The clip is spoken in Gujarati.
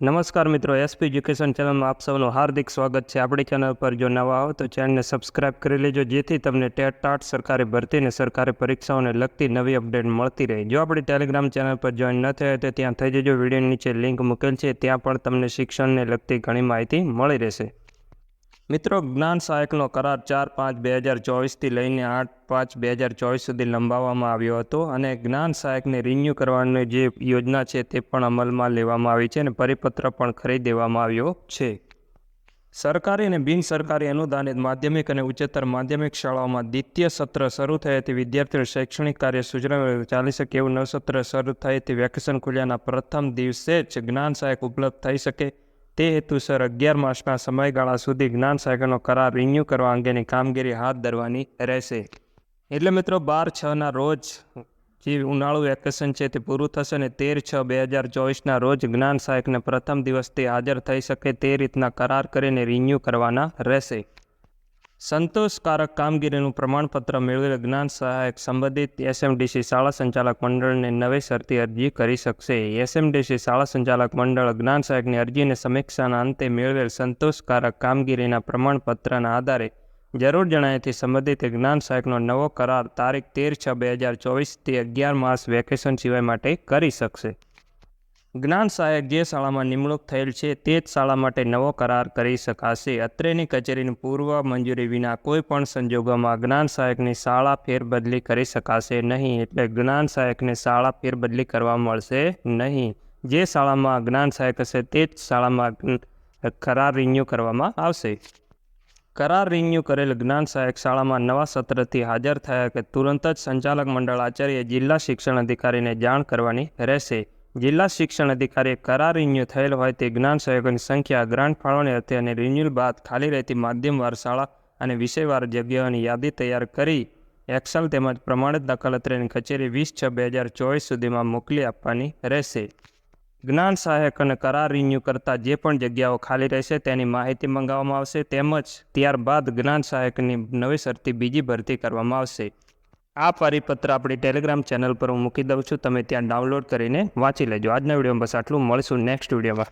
નમસ્કાર મિત્રો, એસપી એજ્યુકેશન ચેનલમાં આપ સૌનું હાર્દિક સ્વાગત છે। આપણી ચેનલ પર જો નવા હો તો ચેનલને સબસ્ક્રાઇબ કરી લેજો, જેથી તમને ટેટ ટાટ સરકારી ભરતી અને સરકારી પરીક્ષાઓને લગતી નવી અપડેટ મળતી રહે। જો આપણી ટેલિગ્રામ ચેનલ પર જોઈન ન થયા તો ત્યાં થઈ જજો, વિડીયોની નીચે લિંક મૂકેલ છે, ત્યાં પણ તમને શિક્ષણને લગતી ઘણી માહિતી મળી રહેશે। મિત્રો, જ્ઞાન સહાયકનો કરાર 4/5/2024થી લઈને 8/5/2024 સુધી લંબાવવામાં આવ્યો હતો અને જ્ઞાન સહાયકને રિન્યૂ કરવાની જે યોજના છે તે પણ અમલમાં લેવામાં આવી છે અને પરિપત્ર પણ ખરીદી દેવામાં આવ્યો છે। સરકારી અને બિનસરકારી અનુદાનિત માધ્યમિક અને ઉચ્ચતર માધ્યમિક શાળાઓમાં દ્વિતીય સત્ર શરૂ થયેથી વિદ્યાર્થીઓને શૈક્ષણિક કાર્ય સુચારૂ ચાલી શકે એવું નવું સત્ર શરૂ થયેથી વેકેશન ખુલ્યાના પ્રથમ દિવસે જ જ્ઞાન સહાયક ઉપલબ્ધ થઈ શકે તે હેતુસર 11 માસના સમયગાળા સુધી જ્ઞાન સહાયકનો કરાર રિન્યૂ કરવા અંગેની કામગીરી હાથ ધરવાની રહેશે। એટલે મિત્રો 12/6ના રોજ જે ઉનાળુ વેકેશન છે તે પૂરું થશે અને 13/6/2024ના રોજ જ્ઞાન સહાયકને પ્રથમ દિવસથી હાજર થઈ શકે તે રીતના કરાર કરીને રિન્યૂ કરવાના રહેશે। સંતોષકારક કામગીરીનું પ્રમાણપત્ર મેળવેલ જ્ઞાન સહાયક સંબંધિત એસએમડીસી શાળા સંચાલક મંડળને નવેસરથી અરજી કરી શકશે। એસએમડીસી શાળા સંચાલક મંડળ જ્ઞાન સહાયકની અરજીને સમીક્ષાના અંતે મેળવેલ સંતોષકારક કામગીરીના પ્રમાણપત્રના આધારે જરૂર જણાયથી સંબંધિત જ્ઞાન સહાયકનો નવો કરાર તારીખ 13/6/2024થી 11 માસ વેકેશન સિવાય માટે કરી શકશે। જ્ઞાન સહાયક જે શાળામાં નિમણૂક થયેલ છે તે જ શાળા માટે નવો કરાર કરી શકાશે। અત્રેની કચેરીની પૂર્વ મંજૂરી વિના કોઈ પણ સંજોગોમાં જ્ઞાન સહાયકની શાળા ફેરબદલી કરી શકાશે નહીં। એટલે જ્ઞાન સહાયકને શાળા ફેરબદલી કરવા મળશે નહીં। જે શાળામાં જ્ઞાન સહાયક હશે તે જ શાળામાં કરાર રિન્યૂ કરવામાં આવશે। કરાર રિન્યૂ કરેલ જ્ઞાન સહાયક શાળામાં નવા સત્રથી હાજર થયા કે તુરંત જ સંચાલક મંડળ આચાર્ય જિલ્લા શિક્ષણ અધિકારીને જાણ કરવાની રહેશે। જિલ્લા શિક્ષણ અધિકારીએ કરાર રિન્યૂ થયેલ હોય તે જ્ઞાન સહાયકોની સંખ્યા ગ્રાન્ટ ફાળવણી હતી અને રિન્યુઅલ બાદ ખાલી રહેતી માધ્યમવાર શાળા અને વિષયવાર જગ્યાઓની યાદી તૈયાર કરી એક્સેલ તેમજ પ્રમાણિત દાખલાત્રીની કચેરી 20/6/2024 સુધીમાં મોકલી આપવાની રહેશે। જ્ઞાન સહાયક અને કરાર રિન્યૂ કરતા જે પણ જગ્યાઓ ખાલી રહેશે તેની માહિતી મંગાવવામાં આવશે, તેમજ ત્યારબાદ જ્ઞાન સહાયકની નવેસરથી બીજી ભરતી કરવામાં આવશે। આ પરિપત્ર આપણી ટેલિગ્રામ ચેનલ પર હું મૂકી દઉં છું, તમે ત્યાં ડાઉનલોડ કરીને વાંચી લેજો। આજના વિડીયોમાં બસ આટલું, મળીશું નેક્સ્ટ વિડીયોમાં।